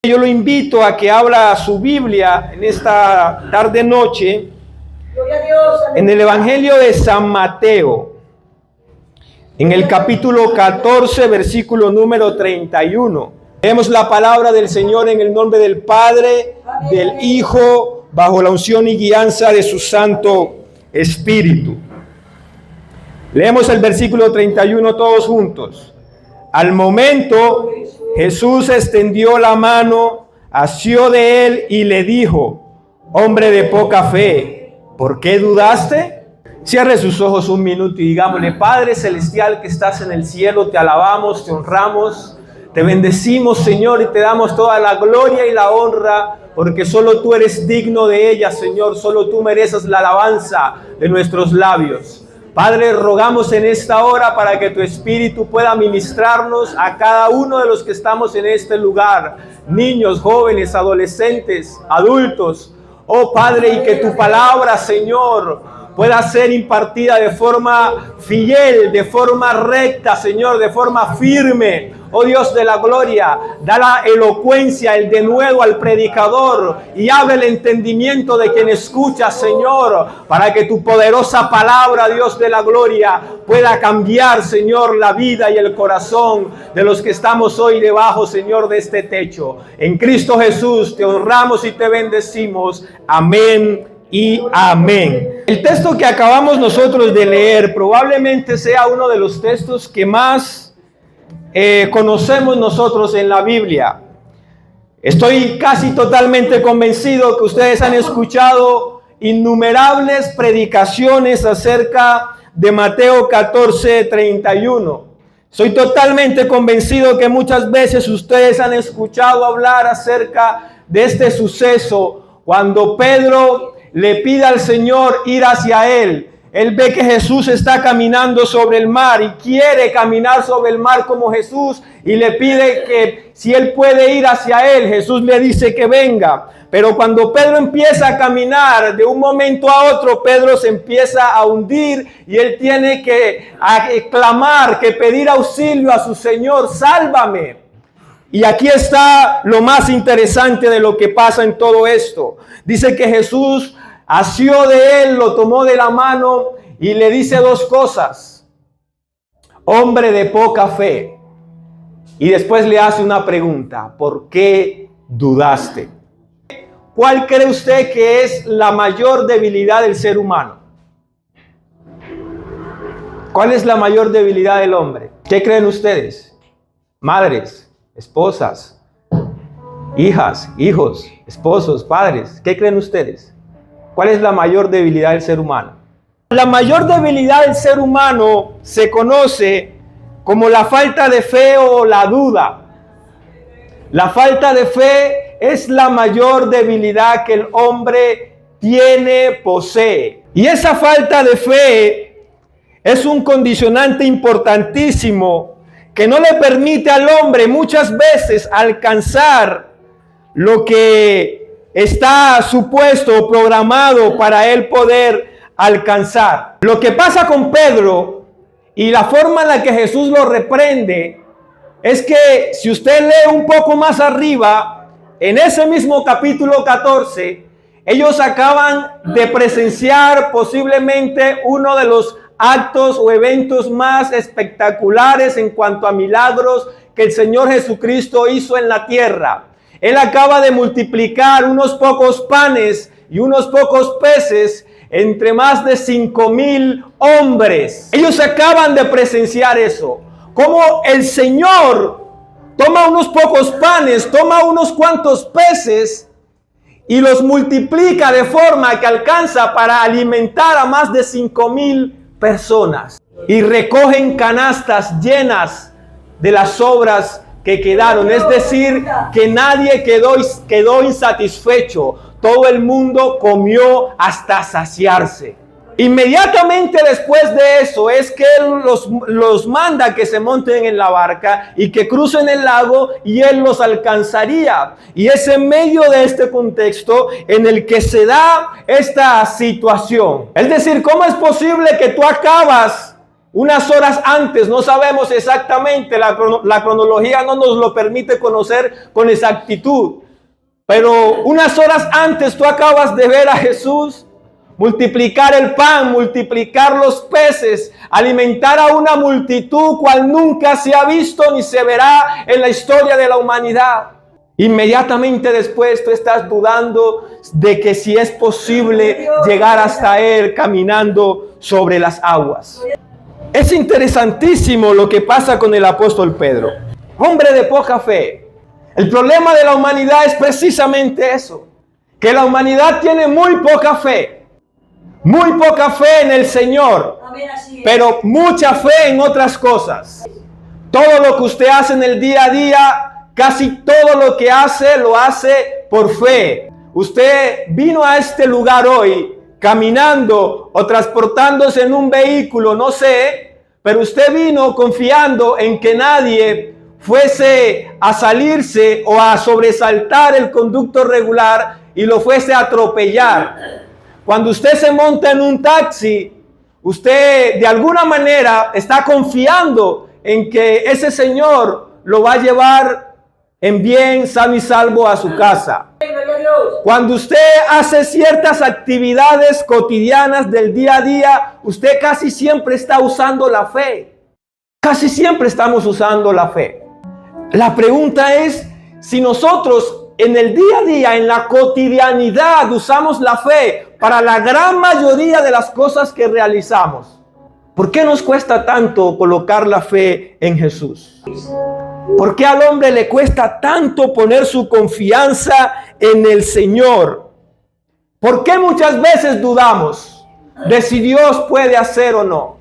Yo lo invito a que abra su Biblia en esta tarde-noche en el Evangelio de San Mateo, en el capítulo 14, versículo número 31. Leemos la palabra del Señor en el nombre del Padre, del Hijo, bajo la unción y guianza de su Santo Espíritu. Leemos el versículo 31 todos juntos. Al momento, Jesús extendió la mano, asió de él y le dijo: hombre de poca fe, ¿por qué dudaste? Cierre sus ojos un minuto y digámosle: Padre celestial que estás en el cielo, te alabamos, te honramos, te bendecimos, Señor, y te damos toda la gloria y la honra, porque solo tú eres digno de ella, Señor. Solo tú mereces la alabanza de nuestros labios. Padre, rogamos en esta hora para que tu Espíritu pueda ministrarnos a cada uno de los que estamos en este lugar, niños, jóvenes, adolescentes, adultos. Oh Padre, y que tu palabra, Señor, pueda ser impartida de forma fiel, de forma recta, Señor, de forma firme. Oh Dios de la gloria, da la elocuencia, el denuedo al predicador y abre el entendimiento de quien escucha, Señor, para que tu poderosa palabra, Dios de la gloria, pueda cambiar, Señor, la vida y el corazón de los que estamos hoy debajo, Señor, de este techo. En Cristo Jesús te honramos y te bendecimos. Amén y amén. El texto que acabamos nosotros de leer probablemente sea uno de los textos que más conocemos nosotros en la Biblia. Estoy casi totalmente convencido que ustedes han escuchado innumerables predicaciones acerca de Mateo 14:31. Soy totalmente convencido que muchas veces ustedes han escuchado hablar acerca de este suceso cuando Pedro le pide al Señor ir hacia él. Él ve que Jesús está caminando sobre el mar y quiere caminar sobre el mar como Jesús y le pide que si él puede ir hacia él. Jesús le dice que venga. Pero cuando Pedro empieza a caminar, de un momento a otro, Pedro se empieza a hundir y él tiene que clamar, que pedir auxilio a su Señor: sálvame. Y aquí está lo más interesante de lo que pasa en todo esto. Dice que Jesús asió de él, lo tomó de la mano y le dice dos cosas: hombre de poca fe. Y después le hace una pregunta: ¿por qué dudaste? ¿Cuál cree usted que es la mayor debilidad del ser humano? ¿Cuál es la mayor debilidad del hombre? ¿Qué creen ustedes? Madres, esposas, hijas, hijos, esposos, padres, ¿qué creen ustedes? ¿Cuál es la mayor debilidad del ser humano? La mayor debilidad del ser humano se conoce como la falta de fe o la duda. La falta de fe es la mayor debilidad que el hombre posee. Y esa falta de fe es un condicionante importantísimo que no le permite al hombre muchas veces alcanzar lo que está supuesto, programado para él poder alcanzar. Lo que pasa con Pedro y la forma en la que Jesús lo reprende es que si usted lee un poco más arriba, en ese mismo capítulo 14, ellos acaban de presenciar posiblemente uno de los actos o eventos más espectaculares en cuanto a milagros que el Señor Jesucristo hizo en la tierra. Él acaba de multiplicar unos pocos panes y unos pocos peces entre más de 5,000 hombres. Ellos acaban de presenciar eso. Como el Señor toma unos pocos panes, toma unos cuantos peces y los multiplica de forma que alcanza para alimentar a más de 5,000 personas. Y recogen canastas llenas de las sobras que quedaron, es decir, que nadie quedó insatisfecho. Todo el mundo comió hasta saciarse. Inmediatamente después de eso es que Él los manda que se monten en la barca y que crucen el lago y Él los alcanzaría. Y es en medio de este contexto en el que se da esta situación. Es decir, ¿cómo es posible que tú acabas unas horas antes, no sabemos exactamente, la cronología no nos lo permite conocer con exactitud, pero unas horas antes tú acabas de ver a Jesús multiplicar el pan, multiplicar los peces, alimentar a una multitud cual nunca se ha visto ni se verá en la historia de la humanidad. Inmediatamente después tú estás dudando de que si es posible llegar hasta Él caminando sobre las aguas. Es interesantísimo lo que pasa con el apóstol Pedro, hombre de poca fe. El problema de la humanidad es precisamente eso, que la humanidad tiene muy poca fe en el Señor, pero mucha fe en otras cosas. Todo lo que usted hace en el día a día, casi todo lo que hace, lo hace por fe. Usted vino a este lugar hoy caminando o transportándose en un vehículo, no sé, pero usted vino confiando en que nadie fuese a salirse o a sobresaltar el conducto regular y lo fuese a atropellar. Cuando usted se monta en un taxi, usted de alguna manera está confiando en que ese señor lo va a llevar en bien, sano y salvo a su casa. Cuando usted hace ciertas actividades cotidianas del día a día, usted casi siempre está usando la fe. Casi siempre estamos usando la fe. La pregunta es si nosotros en el día a día, en la cotidianidad, usamos la fe para la gran mayoría de las cosas que realizamos. ¿Por qué nos cuesta tanto colocar la fe en Jesús? ¿Por qué al hombre le cuesta tanto poner su confianza en el Señor? ¿Por qué muchas veces dudamos de si Dios puede hacer o no?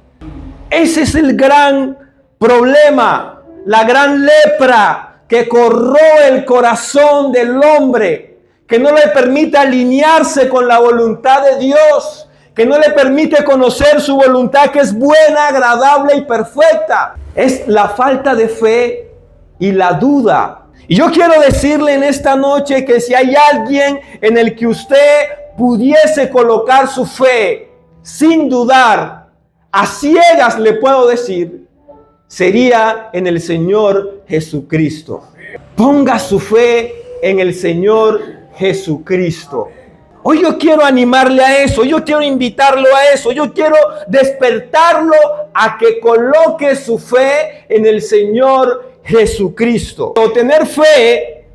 Ese es el gran problema, la gran lepra que corroe el corazón del hombre, que no le permite alinearse con la voluntad de Dios, que no le permite conocer su voluntad, que es buena, agradable y perfecta. Es la falta de fe y la duda. Y yo quiero decirle en esta noche que si hay alguien en el que usted pudiese colocar su fe sin dudar, a ciegas le puedo decir, sería en el Señor Jesucristo. Ponga su fe en el Señor Jesucristo. Hoy yo quiero animarle a eso, yo quiero invitarlo a eso, yo quiero despertarlo a que coloque su fe en el Señor Jesucristo. Tener fe,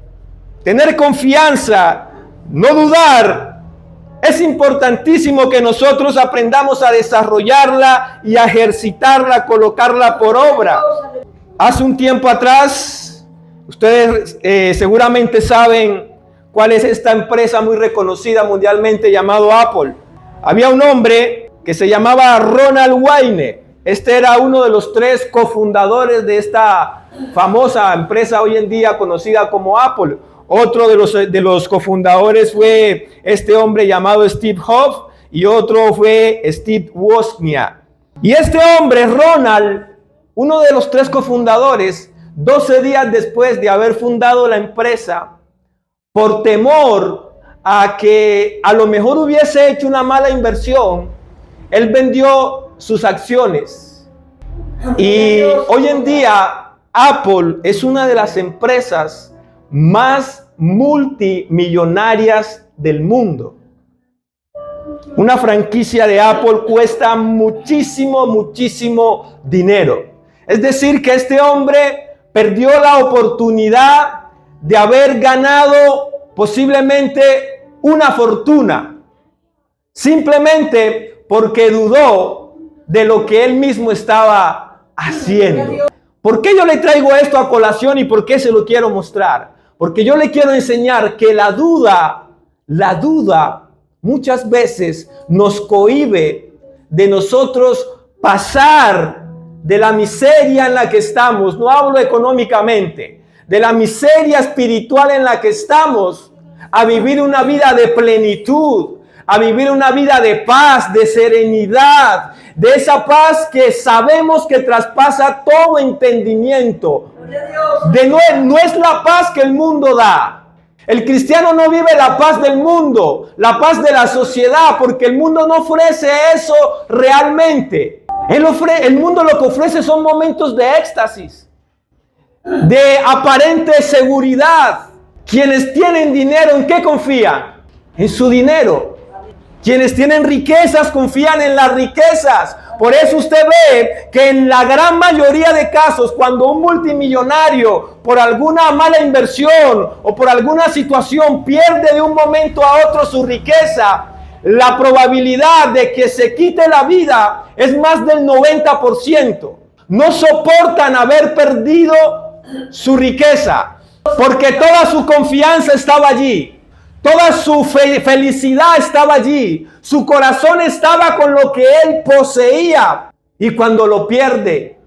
tener confianza, no dudar, es importantísimo que nosotros aprendamos a desarrollarla y a ejercitarla, a colocarla por obra. Hace un tiempo atrás, ustedes seguramente saben cuál es esta empresa muy reconocida mundialmente llamado Apple. Había un hombre que se llamaba Ronald Wayne. Este era uno de los 3 cofundadores de esta famosa empresa hoy en día conocida como Apple. Otro de los cofundadores fue este hombre llamado Steve Jobs y otro fue Steve Wozniak. Y este hombre, Ronald, uno de los 3 cofundadores, 12 días después de haber fundado la empresa, por temor a que a lo mejor hubiese hecho una mala inversión, él vendió sus acciones. Y hoy en día Apple es una de las empresas más multimillonarias del mundo. Una franquicia de Apple cuesta muchísimo dinero. Es decir, que este hombre perdió la oportunidad de haber ganado posiblemente una fortuna, simplemente porque dudó de lo que él mismo estaba haciendo. ¿Por qué yo le traigo esto a colación y por qué se lo quiero mostrar? Porque yo le quiero enseñar que la duda muchas veces nos cohíbe de nosotros pasar de la miseria en la que estamos. No hablo económicamente, de la miseria espiritual en la que estamos, a vivir una vida de plenitud, a vivir una vida de paz, de serenidad, de esa paz que sabemos que traspasa todo entendimiento. No es la paz que el mundo da. El cristiano no vive la paz del mundo, la paz de la sociedad, porque el mundo no ofrece eso realmente. El mundo lo que ofrece son momentos de éxtasis, de aparente seguridad. Quienes tienen dinero, ¿en qué confían? En su dinero. Quienes tienen riquezas confían en las riquezas. Por eso usted ve que en la gran mayoría de casos, cuando un multimillonario por alguna mala inversión o por alguna situación pierde de un momento a otro su riqueza, la probabilidad de que se quite la vida es más del 90%. No soportan haber perdido su riqueza porque toda su confianza estaba allí. Toda su felicidad estaba allí. Su corazón estaba con lo que él poseía. Y cuando lo pierde,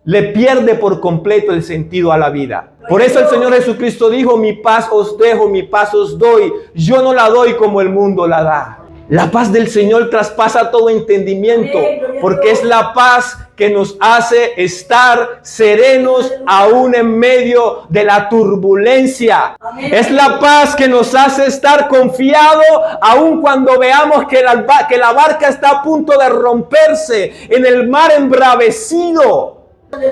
le pierde por completo el sentido a la vida. Por eso el Señor Jesucristo dijo: mi paz os dejo, mi paz os doy. Yo no la doy como el mundo la da. La paz del Señor traspasa todo entendimiento, porque es la paz que nos hace estar serenos aún en medio de la turbulencia. Es la paz que nos hace estar confiados aún cuando veamos que la barca está a punto de romperse en el mar embravecido.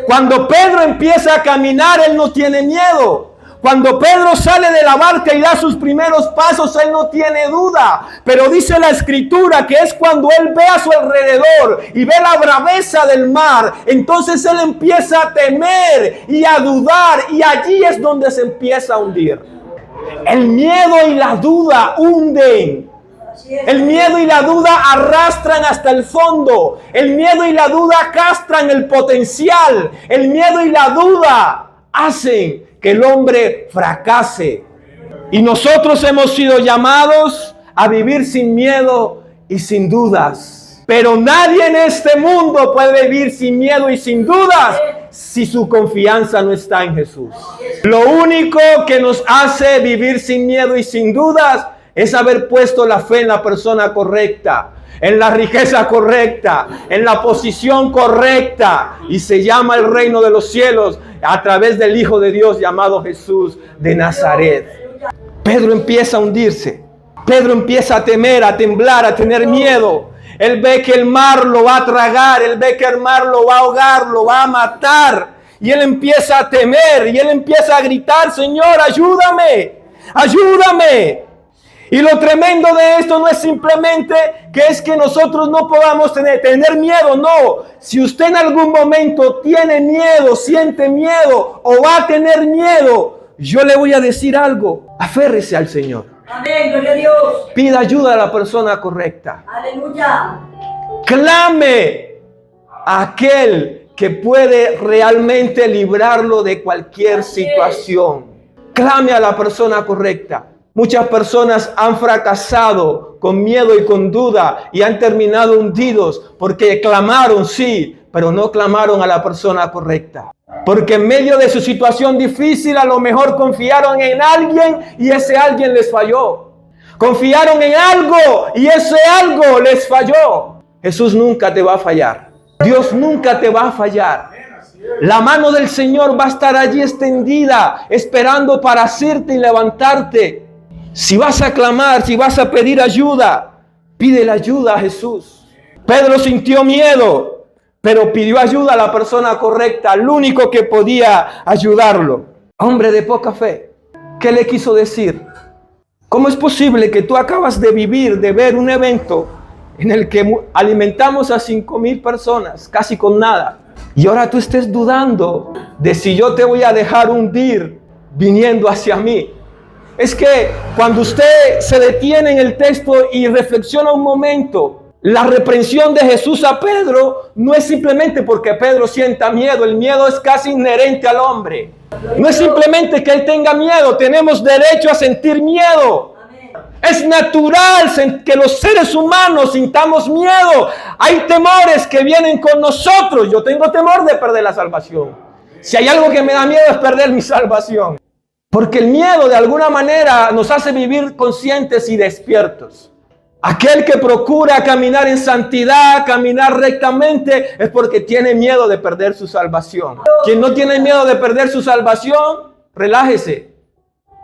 Cuando Pedro empieza a caminar, él no tiene miedo. Cuando Pedro sale de la barca y da sus primeros pasos, él no tiene duda. Pero dice la Escritura que es cuando él ve a su alrededor y ve la braveza del mar, entonces él empieza a temer y a dudar, y allí es donde se empieza a hundir. El miedo y la duda hunden. El miedo y la duda arrastran hasta el fondo. El miedo y la duda castran el potencial. El miedo y la duda hacen que el hombre fracase. Y nosotros hemos sido llamados a vivir sin miedo y sin dudas. Pero nadie en este mundo puede vivir sin miedo y sin dudas si su confianza no está en Jesús. Lo único que nos hace vivir sin miedo y sin dudas es haber puesto la fe en la persona correcta, en la riqueza correcta, en la posición correcta, y se llama el reino de los cielos a través del Hijo de Dios llamado Jesús de Nazaret. Pedro empieza a hundirse. Pedro empieza a temer, a temblar, a tener miedo. Él ve que el mar lo va a tragar, él ve que el mar lo va a ahogar, lo va a matar. Y él empieza a temer, y él empieza a gritar: Señor, ayúdame, ayúdame. Y lo tremendo de esto no es simplemente que es que nosotros no podamos tener miedo, no. Si usted en algún momento tiene miedo, siente miedo o va a tener miedo, yo le voy a decir algo: aférrese al Señor. Amén, gloria a Dios. Pida ayuda a la persona correcta. Aleluya. Clame a aquel que puede realmente librarlo de cualquier situación. Clame a la persona correcta. Muchas personas han fracasado con miedo y con duda y han terminado hundidos porque clamaron, sí, pero no clamaron a la persona correcta. Porque en medio de su situación difícil a lo mejor confiaron en alguien y ese alguien les falló. Confiaron en algo y ese algo les falló. Jesús nunca te va a fallar. Dios nunca te va a fallar. La mano del Señor va a estar allí extendida, esperando para hacerte y levantarte. Si vas a clamar, si vas a pedir ayuda, pide la ayuda a Jesús. Pedro sintió miedo, pero pidió ayuda a la persona correcta, al único que podía ayudarlo. Hombre de poca fe, ¿qué le quiso decir? ¿Cómo es posible que tú acabas de ver un evento en el que alimentamos a 5,000 personas, casi con nada, y ahora tú estés dudando de si yo te voy a dejar hundir viniendo hacia mí? Es que cuando usted se detiene en el texto y reflexiona un momento, la reprensión de Jesús a Pedro no es simplemente porque Pedro sienta miedo. El miedo es casi inherente al hombre. No es simplemente que él tenga miedo. Tenemos derecho a sentir miedo. Es natural que los seres humanos sintamos miedo. Hay temores que vienen con nosotros. Yo tengo temor de perder la salvación. Si hay algo que me da miedo es perder mi salvación. Porque el miedo de alguna manera nos hace vivir conscientes y despiertos. Aquel que procura caminar en santidad, caminar rectamente, es porque tiene miedo de perder su salvación. Quien no tiene miedo de perder su salvación, relájese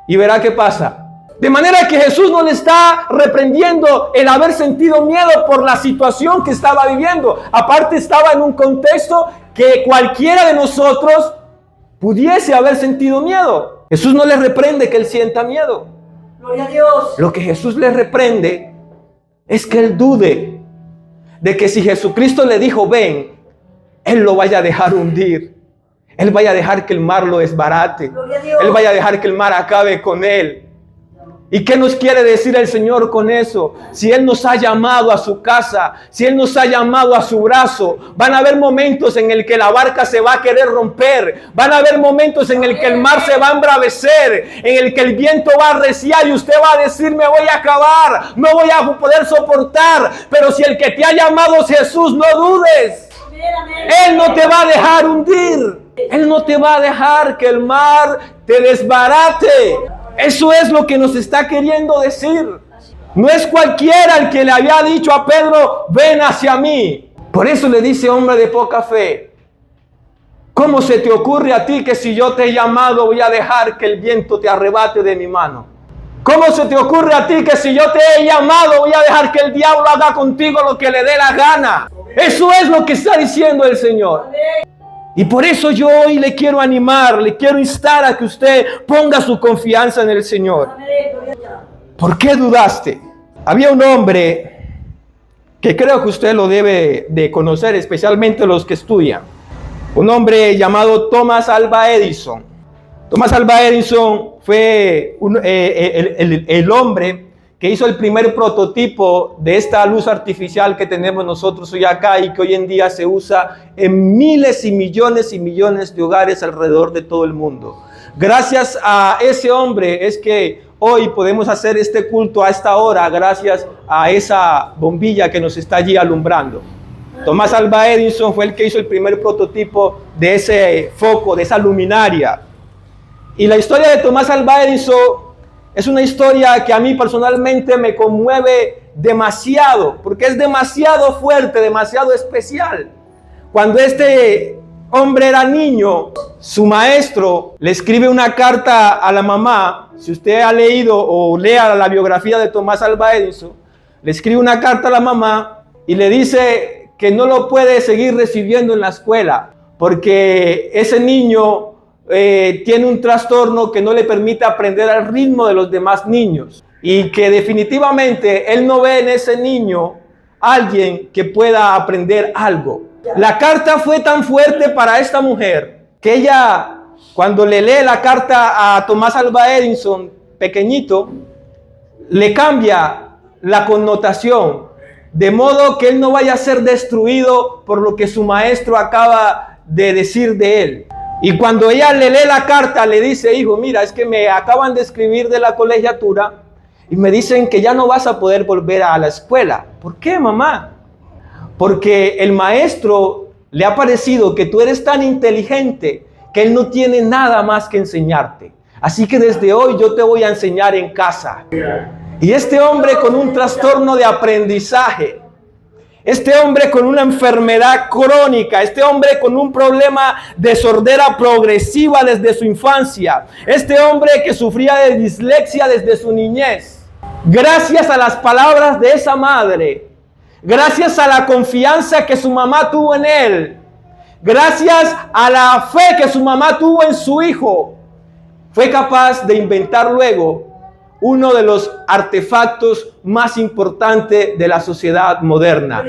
y verá qué pasa. De manera que Jesús no le está reprendiendo el haber sentido miedo por la situación que estaba viviendo. Aparte, estaba en un contexto que cualquiera de nosotros pudiese haber sentido miedo. Jesús no le reprende que él sienta miedo. Gloria a Dios. Lo que Jesús le reprende es que él dude de que si Jesucristo le dijo ven, él lo vaya a dejar hundir. Él vaya a dejar que el mar lo desbarate. Gloria a Dios. Él vaya a dejar que el mar acabe con él. ¿Y qué nos quiere decir el Señor con eso? Si Él nos ha llamado a su casa, si Él nos ha llamado a su brazo, van a haber momentos en el que la barca se va a querer romper, van a haber momentos en el que el mar se va a embravecer, en el que el viento va a arreciar y usted va a decir me voy a acabar, no voy a poder soportar, pero si el que te ha llamado es Jesús, no dudes, Él no te va a dejar hundir, Él no te va a dejar que el mar te desbarate. Eso es lo que nos está queriendo decir. No es cualquiera el que le había dicho a Pedro, ven hacia mí. Por eso le dice, hombre de poca fe, ¿cómo se te ocurre a ti que si yo te he llamado voy a dejar que el viento te arrebate de mi mano? ¿Cómo se te ocurre a ti que si yo te he llamado voy a dejar que el diablo haga contigo lo que le dé la gana? Eso es lo que está diciendo el Señor. Y por eso yo hoy le quiero animar, le quiero instar a que usted ponga su confianza en el Señor. ¿Por qué dudaste? Había un hombre que creo que usted lo debe de conocer, especialmente los que estudian. Un hombre llamado Thomas Alva Edison. Thomas Alva Edison fue el hombre que hizo el primer prototipo de esta luz artificial que tenemos nosotros hoy acá y que hoy en día se usa en miles y millones de hogares alrededor de todo el mundo. Gracias a ese hombre es que hoy podemos hacer este culto a esta hora, gracias a esa bombilla que nos está allí alumbrando. Thomas Alva Edison fue el que hizo el primer prototipo de ese foco, de esa luminaria. Y la historia de Thomas Alva Edison es una historia que a mí personalmente me conmueve demasiado, porque es demasiado fuerte, demasiado especial. Cuando este hombre era niño, su maestro le escribe una carta a la mamá. Si usted ha leído o lea la biografía de Thomas Alva Edison, le escribe una carta a la mamá y le dice que no lo puede seguir recibiendo en la escuela, porque ese niño tiene un trastorno que no le permite aprender al ritmo de los demás niños y que definitivamente él no ve en ese niño alguien que pueda aprender algo. La carta fue tan fuerte para esta mujer que ella, cuando le lee la carta a Thomas Alva Edison, pequeñito, le cambia la connotación, de modo que él no vaya a ser destruido por lo que su maestro acaba de decir de él. Y cuando ella le lee la carta, le dice, hijo, mira, es que me acaban de escribir de la colegiatura y me dicen que ya no vas a poder volver a la escuela. ¿Por qué, mamá? Porque el maestro le ha parecido que tú eres tan inteligente que él no tiene nada más que enseñarte. Así que desde hoy yo te voy a enseñar en casa. Y este hombre con un trastorno de aprendizaje, este hombre con una enfermedad crónica, este hombre con un problema de sordera progresiva desde su infancia, este hombre que sufría de dislexia desde su niñez, gracias a las palabras de esa madre, gracias a la confianza que su mamá tuvo en él, gracias a la fe que su mamá tuvo en su hijo, fue capaz de inventar luego uno de los artefactos más importantes de la sociedad moderna,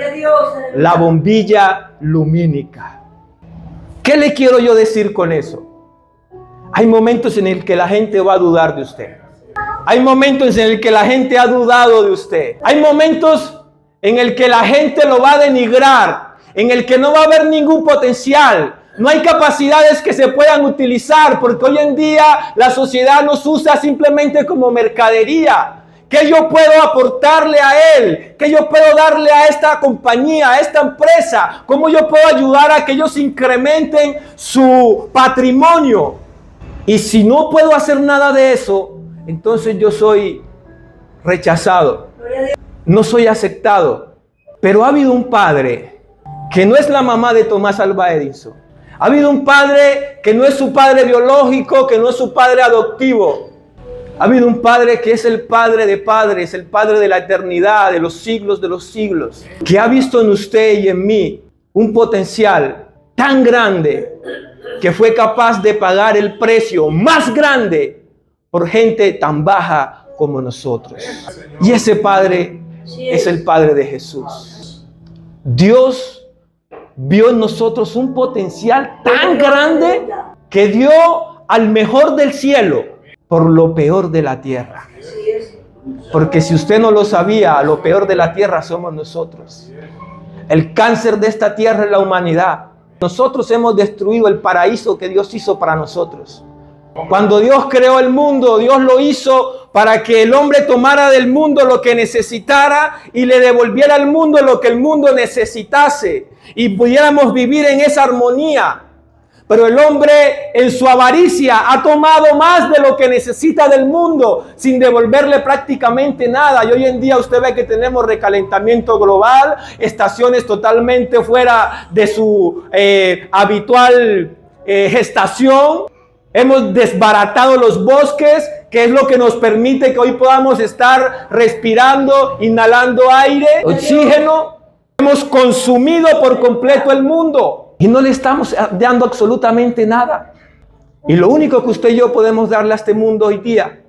la bombilla lumínica. ¿Qué le quiero yo decir con eso? Hay momentos en el que la gente va a dudar de usted. Hay momentos en el que la gente ha dudado de usted. Hay momentos en el que la gente lo va a denigrar, en el que no va a haber ningún potencial. No hay capacidades que se puedan utilizar porque hoy en día la sociedad nos usa simplemente como mercadería. ¿Qué yo puedo aportarle a él? ¿Qué yo puedo darle a esta compañía, a esta empresa? ¿Cómo yo puedo ayudar a que ellos incrementen su patrimonio? Y si no puedo hacer nada de eso, entonces yo soy rechazado. No soy aceptado. Pero ha habido un padre que no es la mamá de Thomas Alva Edison. Ha habido un padre que no es su padre biológico, que no es su padre adoptivo. Ha habido un Padre que es el Padre de padres, el Padre de la eternidad, de los siglos, que ha visto en usted y en mí un potencial tan grande que fue capaz de pagar el precio más grande por gente tan baja como nosotros. Y ese Padre es el Padre de Jesús. Dios vio en nosotros un potencial tan grande que dio al mejor del cielo por lo peor de la tierra. Porque si usted no lo sabía, lo peor de la tierra somos nosotros. El cáncer de esta tierra es la humanidad. Nosotros hemos destruido el paraíso que Dios hizo para nosotros. Cuando Dios creó el mundo, Dios lo hizo para que el hombre tomara del mundo lo que necesitara y le devolviera al mundo lo que el mundo necesitase y pudiéramos vivir en esa armonía. Pero el hombre en su avaricia ha tomado más de lo que necesita del mundo sin devolverle prácticamente nada. Y hoy en día usted ve que tenemos recalentamiento global, estaciones totalmente fuera de su habitual gestación. Hemos desbaratado los bosques, que es lo que nos permite que hoy podamos estar respirando, inhalando aire, oxígeno. Hemos consumido por completo el mundo. Y no le estamos dando absolutamente nada. Y lo único que usted y yo podemos darle a este mundo hoy día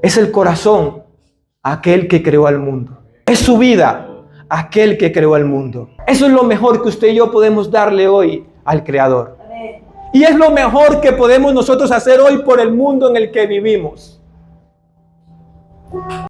es el corazón a aquel que creó al mundo. Es su vida a aquel que creó al mundo. Eso es lo mejor que usted y yo podemos darle hoy al Creador. Y es lo mejor que podemos nosotros hacer hoy por el mundo en el que vivimos.